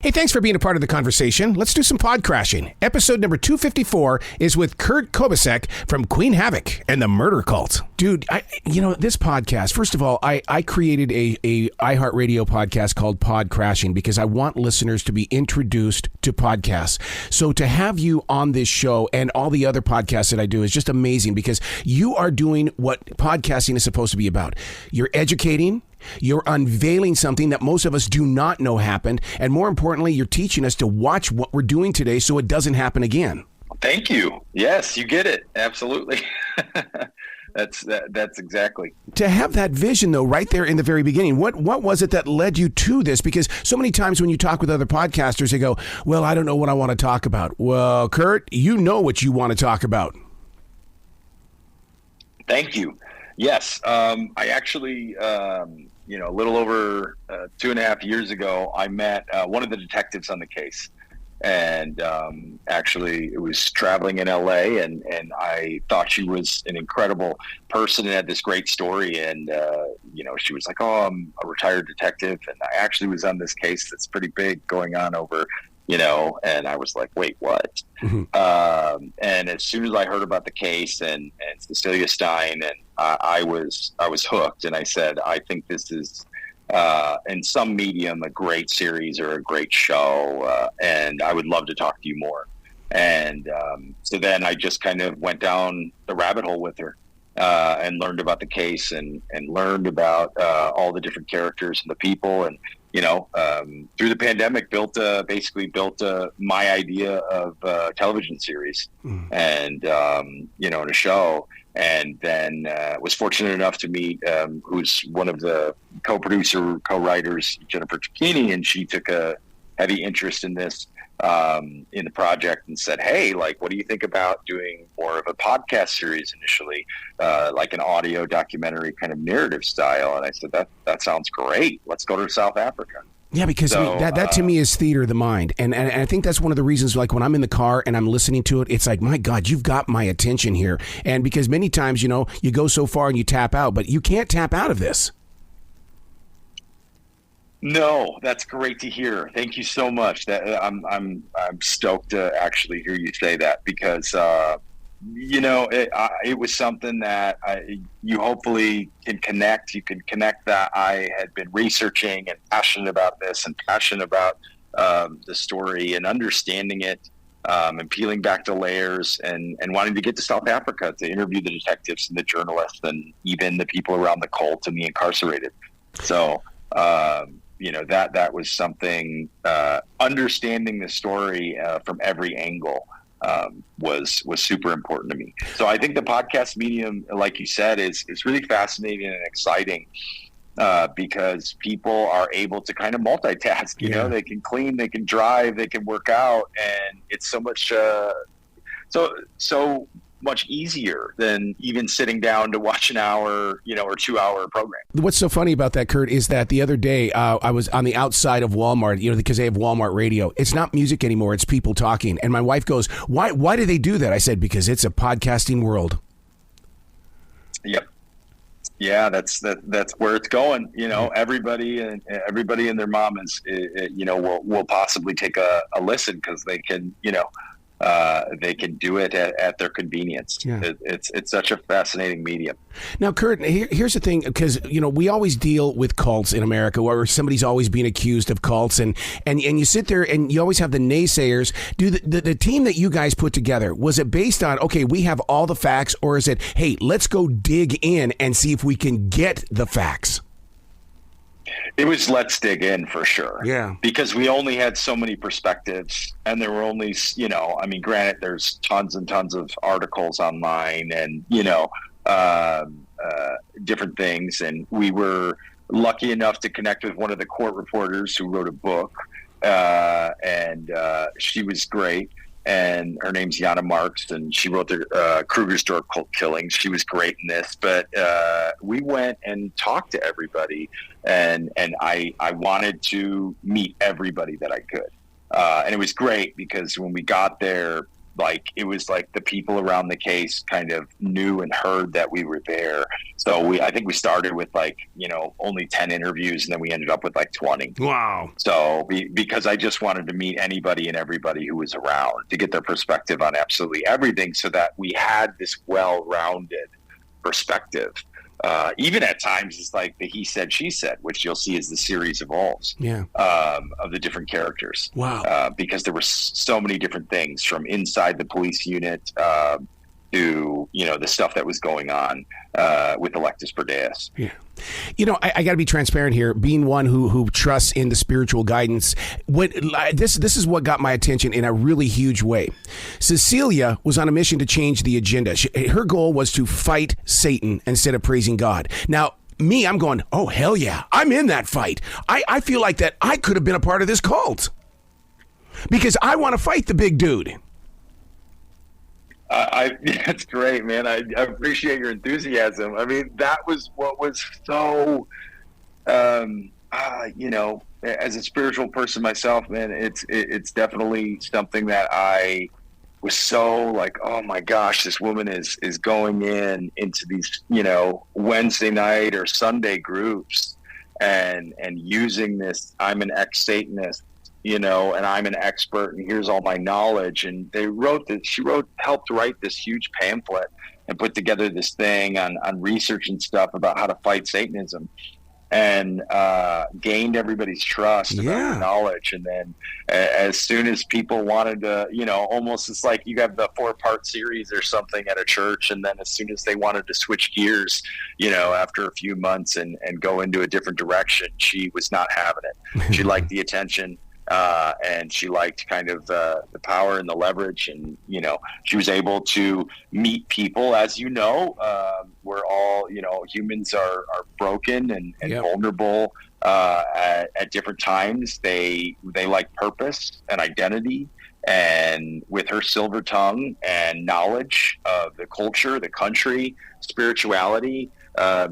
Hey, thanks for being a part of the conversation. Let's do some pod crashing. Episode number 254 is with Kubicek from Queen Havoc and the Murder Cult. Dude, this podcast, first of all, I created a iHeartRadio podcast called Pod Crashing because I want listeners to be introduced to podcasts. So to have you on this show and all the other podcasts that I do is just amazing because you are doing what podcasting is supposed to be about. You're educating. You're unveiling something that most of us do not know happened. And more importantly, you're teaching us to watch what we're doing today so it doesn't happen again. Thank you. Yes, you get it. Absolutely. That's exactly. To have that vision, though, right there in the very beginning, what was it that led you to this? Because so many times when you talk with other podcasters, they go, well, I don't know what I want to talk about. Well, Kurt, you know what you want to talk about. Thank you. Yes. I actually, a little over 2.5 years ago, I met one of the detectives on the case. And actually, it was traveling in L.A., and I thought she was an incredible person and had this great story. And, she was like, oh, I'm a retired detective. And I actually was on this case that's pretty big going on over and I was like, wait, what? Mm-hmm. And as soon as I heard about the case and Cecilia Steyn, and I was hooked. And I said, I think this is, in some medium, a great series or a great show. And I would love to talk to you more. And so then I just kind of went down the rabbit hole with her and learned about the case and learned about all the different characters and the people. And through the pandemic, basically built my idea of a television series and, in a show. And then was fortunate enough to meet who's one of the co-writers, Jennifer Cicchini, and she took a heavy interest in this, in the project and said, hey, like, what do you think about doing more of a podcast series initially, like an audio documentary kind of narrative style? And I said, that sounds great. Let's go to South Africa. Yeah, because that to me is theater of the mind. And I think that's one of the reasons, like when I'm in the car and I'm listening to it, it's like, my God, you've got my attention here. And because many times, you go so far and you tap out, but you can't tap out of this. No, that's great to hear. Thank you so much. That I'm stoked to actually hear you say that because it was something that you hopefully can connect. You can connect that I had been researching and passionate about this and passionate about the story and understanding it and peeling back the layers and wanting to get to South Africa to interview the detectives and the journalists and even the people around the cult and the incarcerated. So. That was something, understanding the story from every angle was super important to me. So I think the podcast medium, like you said, is really fascinating and exciting because people are able to kind of multitask. They can clean, they can drive, they can work out, and it's so much so much easier than even sitting down to watch an hour, or 2-hour program. What's so funny about that, Kurt, is that the other day I was on the outside of Walmart, because they have Walmart radio. It's not music anymore. It's people talking. And my wife goes, why do they do that? I said, because it's a podcasting world. Yep. Yeah, that's where it's going. Everybody and their mom is, will possibly take a listen because they can, they can do it at their convenience. Yeah. It's such a fascinating medium. Now, Kurt, here's the thing, because we always deal with cults in America, where somebody's always being accused of cults, and you sit there and you always have the naysayers. Do the team that you guys put together, was it based on, okay, we have all the facts, or is it, hey, let's go dig in and see if we can get the facts? It was let's dig in for sure. Yeah. Because we only had so many perspectives and there were only, granted, there's tons and tons of articles online and, different things. And we were lucky enough to connect with one of the court reporters who wrote a book and she was great. And her name's Jana Marks, and she wrote the Krugersdorp cult killings. She was great in this, but we went and talked to everybody, and I wanted to meet everybody that I could. And it was great because when we got there, like it was like the people around the case kind of knew and heard that we were there. So I think we started with like, only 10 interviews, and then we ended up with like 20. Wow. So because I just wanted to meet anybody and everybody who was around to get their perspective on absolutely everything, so that we had this well-rounded perspective. Even at times, it's like the he said, she said, which you'll see as the series evolves. Yeah. Of the different characters. Wow. Because there were so many different things from inside the police unit to the stuff that was going on with Electus Per Deus. Yeah. I got to be transparent here. Being one who trusts in the spiritual guidance, this is what got my attention in a really huge way. Cecilia was on a mission to change the agenda. Her goal was to fight Satan instead of praising God. Now, me, I'm going, oh, hell yeah, I'm in that fight. I feel like that I could have been a part of this cult because I want to fight the big dude. That's great, man. I appreciate your enthusiasm. I mean, that was what was so, as a spiritual person myself, man, it's definitely something that I was so like, oh my gosh, this woman is going into these, Wednesday night or Sunday groups and using this, I'm an ex-Satanist, and I'm an expert and here's all my knowledge. And she helped write this huge pamphlet and put together this thing on research and stuff about how to fight Satanism, and gained everybody's trust and knowledge. And then as soon as people wanted to, almost it's like you have the 4-part series or something at a church. And then as soon as they wanted to switch gears, after a few months and go into a different direction, she was not having it. She liked the attention. And she liked kind of the power and the leverage, and she was able to meet people. As we're all humans are broken and vulnerable at different times. They like purpose and identity, and with her silver tongue and knowledge of the culture, the country, spirituality,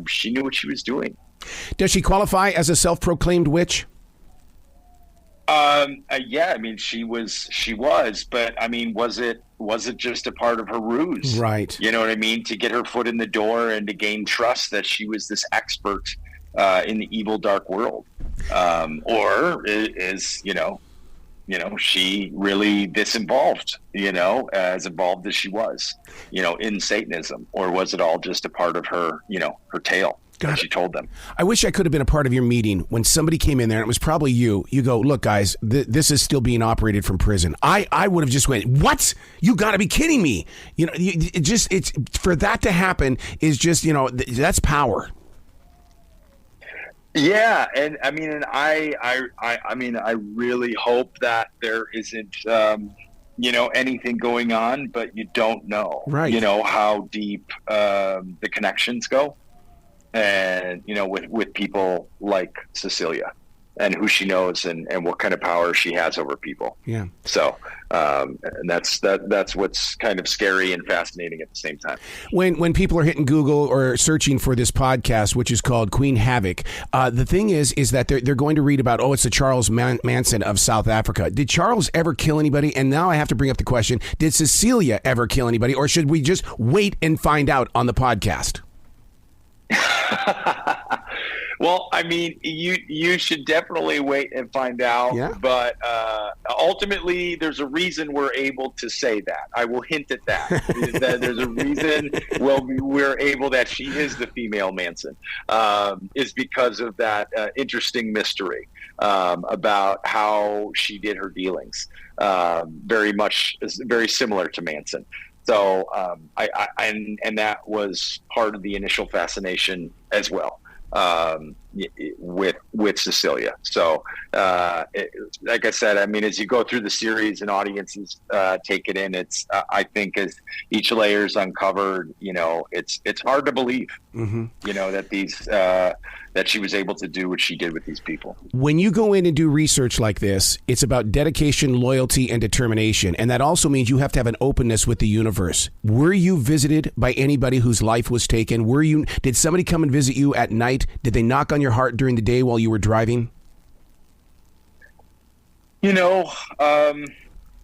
she knew what she was doing. Does she qualify as a self-proclaimed witch? Yeah, I mean, she was, but I mean, was it just a part of her ruse? Right. You know what I mean? To get her foot in the door and to gain trust that she was this expert, in the evil, dark world. Or is, she really this involved, as involved as she was, in Satanism, or was it all just a part of her, her tale? God, she told them. I wish I could have been a part of your meeting when somebody came in there, and it was probably you. You go, look, guys, this is still being operated from prison. I would have just went, what? You got to be kidding me. It's for that to happen is just, that's power. Yeah, and I mean, and I really hope that there isn't, anything going on, but you don't know, right? How deep the connections go. And, with people like Cecilia and who she knows and what kind of power she has over people. Yeah. So, and that's what's kind of scary and fascinating at the same time. When people are hitting Google or searching for this podcast, which is called Queen Havoc, the thing is that they're going to read about, it's the Charles Manson of South Africa. Did Charles ever kill anybody? And now I have to bring up the question, did Cecilia ever kill anybody? Or should we just wait and find out on the podcast? Well, I mean, you should definitely wait and find out. Yeah. But ultimately, there's a reason we're able to say that. I will hint at that. There's a reason we're able that she is the female Manson, is because of that interesting mystery about how she did her dealings. Very similar to Manson. So, and that was part of the initial fascination as well, with Cecilia. So, like I said, I mean, as you go through the series and audiences take it in, it's I think as each layer is uncovered, it's hard to believe, that these that she was able to do what she did with these people. When you go in and do research like this, it's about dedication, loyalty, and determination. And that also means you have to have an openness with the universe. Were you visited by anybody whose life was taken? Did somebody come and visit you at night? Did they knock on your heart during the day while you were driving?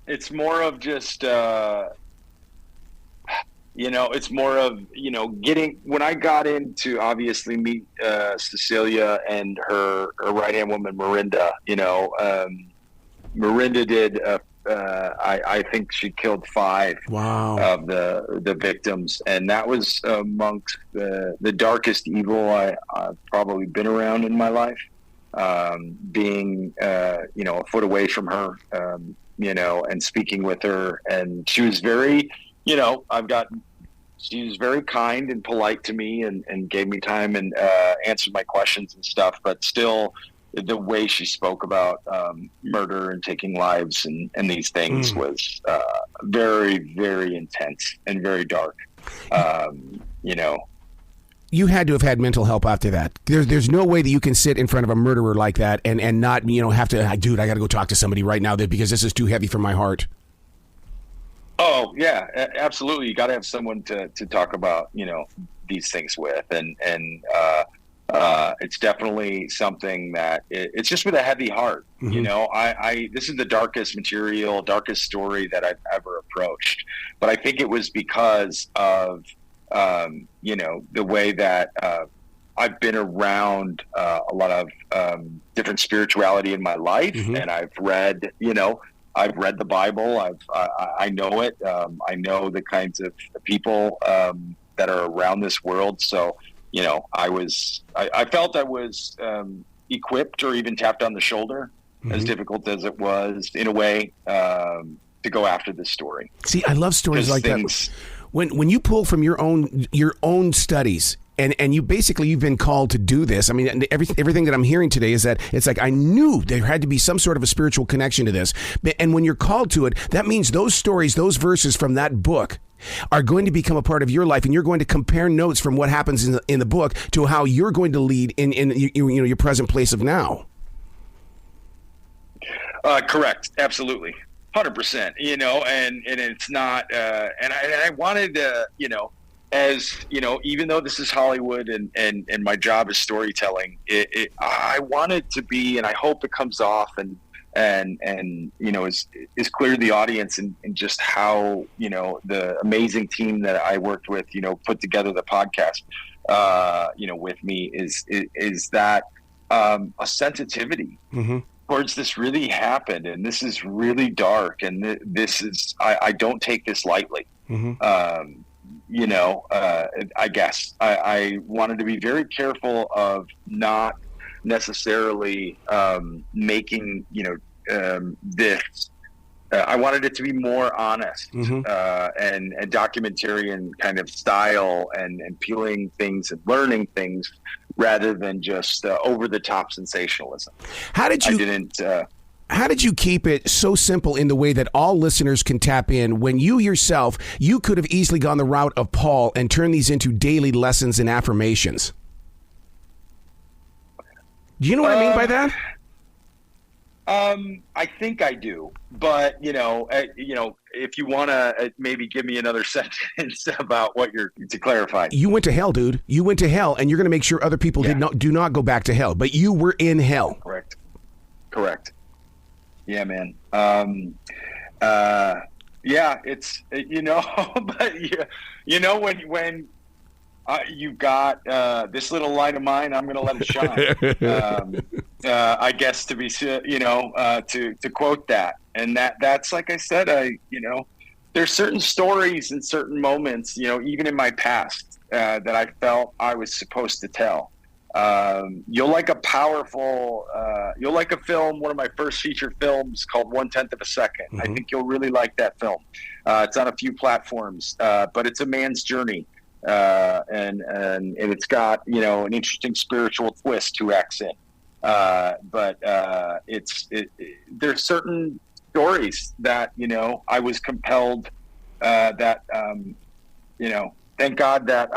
it's more of just, it's more of, getting, when I got into obviously meet Cecilia and her right-hand woman, Miranda, Miranda did, I think she killed 5 of the victims. And that was amongst the darkest evil I've probably been around in my life. Being, a foot away from her, and speaking with her. And she was very, she was very kind and polite to me and gave me time and answered my questions and stuff. But still, the way she spoke about murder and taking lives and these things was very, very intense and very dark. You had to have had mental help after that. There's no way that you can sit in front of a murderer like that and not, have to, dude, I got to go talk to somebody right now because this is too heavy for my heart. Oh yeah, absolutely. You got to have someone to talk about, these things with. And it's definitely something that it's just with a heavy heart. Mm-hmm. This is the darkest material, darkest story that I've ever approached. But I think it was because of, the way that I've been around a lot of different spirituality in my life, mm-hmm. and I've read, I've read the Bible. I know it. I know the kinds of people that are around this world. So, I felt I was equipped or even tapped on the shoulder, mm-hmm. as difficult as it was in a way to go after this story. See, I love stories like that. When you pull from your own studies and you've been called to do this. I mean, everything that I'm hearing today is that it's like I knew there had to be some sort of a spiritual connection to this. And when you're called to it, that means those stories, those verses from that book are going to become a part of your life, and you're going to compare notes from what happens in the book to how you're going to lead in your present place of now. Correct. Absolutely. 100%, and it's not, and I wanted to, even though this is Hollywood and my job is storytelling, I wanted to be, and I hope it comes off and is clear to the audience and just how, the amazing team that I worked with, put together the podcast, with me is that, a sensitivity, mm-hmm. towards this really happened, and this is really dark, and this is I don't take this lightly. Mm-hmm. I guess I wanted to be very careful of not necessarily making this. I wanted it to be more honest, mm-hmm. And documentarian kind of style, and peeling things and learning things, rather than just over the top sensationalism. How did you keep it so simple in the way that all listeners can tap in when you yourself, you could have easily gone the route of Paul and turned these into daily lessons and affirmations? Do you know what I mean by that? I think I do, but if you want to maybe give me another sentence about what to clarify. You went to hell, dude. You went to hell, and you're going to make sure other people do not go back to hell, but you were in hell. Correct. Yeah, man. It's, but when you've got this little light of mine, I'm going to let it shine. I guess to be, to quote that. And that's like I said, there's certain stories and certain moments, even in my past, that I felt I was supposed to tell. You'll like a film, one of my first feature films called 1/10 of a Second. Mm-hmm. I think you'll really like that film. It's on a few platforms, but it's a man's journey. And it's got, an interesting spiritual twist 2x in. But there's certain stories that, I was compelled, that thank God that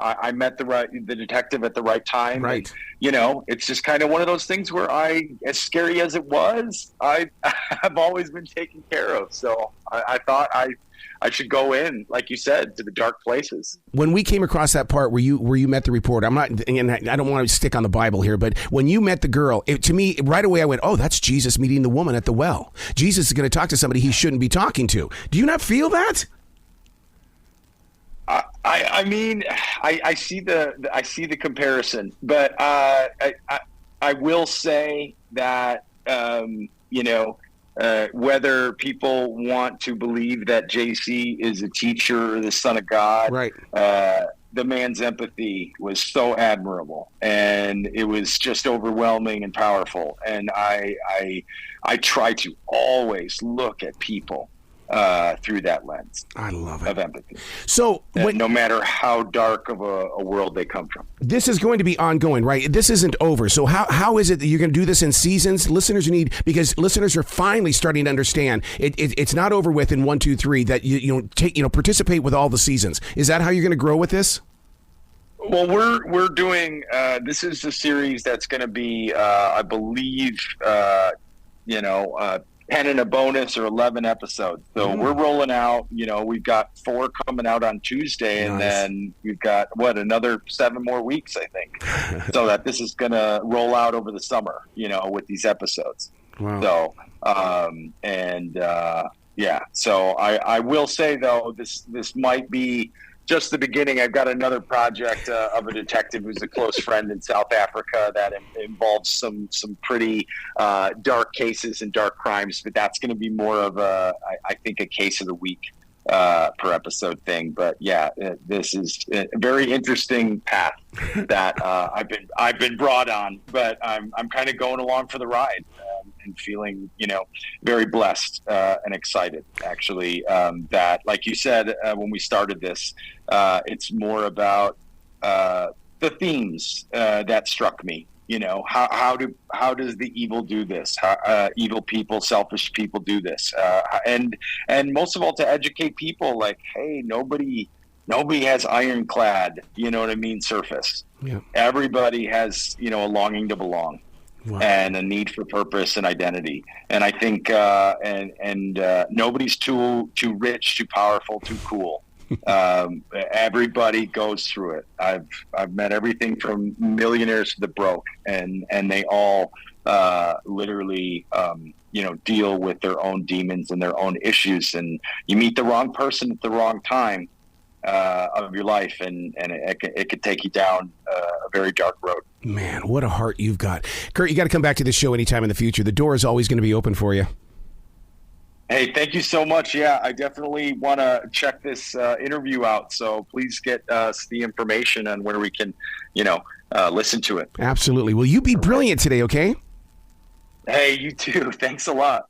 I met the detective at the right time. Right. And, you know, it's just kind of one of those things where as scary as it was, I have always been taken care of. So I thought I should go in, like you said, to the dark places. When we came across that part where you met the reporter, I'm not, and I don't want to stick on the Bible here, but when you met the girl, to me, right away I went, oh, that's Jesus meeting the woman at the well. Jesus is going to talk to somebody he shouldn't be talking to. Do you not feel that? I mean, I see the comparison, but I will say that you know, whether people want to believe that JC is a teacher or the son of God, right? The man's empathy was so admirable, and it was just overwhelming and powerful. And I try to always look at people through that lens. I love it. Of empathy. So no matter how dark of a world they come from. This is going to be ongoing, right? This isn't over. So how is it that you're going to do this in seasons? Because listeners are finally starting to understand it's not over with in 1, 2, 3 that you participate with all the seasons. Is that how you're going to grow with this? Well, we're doing this is a series that's going to be I believe 10 and a bonus or 11 episodes. So we're rolling out, we've got 4 coming out on Tuesday, and then we've got another 7 more weeks, I think. So that this is going to roll out over the summer, with these episodes. Wow. So, so I will say though, this might be just the beginning. I've got another project of a detective who's a close friend in South Africa that involves some pretty dark cases and dark crimes, but that's going to be more of I think a case of the week per episode thing. But yeah, this is a very interesting path that I've been brought on, but I'm kind of going along for the ride. And feeling, very blessed and excited, actually, that, like you said, when we started this, it's more about the themes that struck me. How does the evil do this? How, evil people, selfish people do this? And most of all, to educate people, like, hey, nobody has ironclad, surface. Yeah. Everybody has, a longing to belong. Wow. And a need for purpose and identity. And I think nobody's too rich, too powerful, too cool. Everybody goes through it. I've met everything from millionaires to the broke, and they all literally deal with their own demons and their own issues. And you meet the wrong person at the wrong time of your life, and it could take you down a very dark road. Man, what a heart you've got. Kurt, you got to come back to this show anytime in the future. The door is always going to be open for you. Hey, thank you so much. Yeah, I definitely want to check this interview out. So please get us the information on where we can, listen to it. Absolutely. Well, you be brilliant today, okay? Hey, you too. Thanks a lot.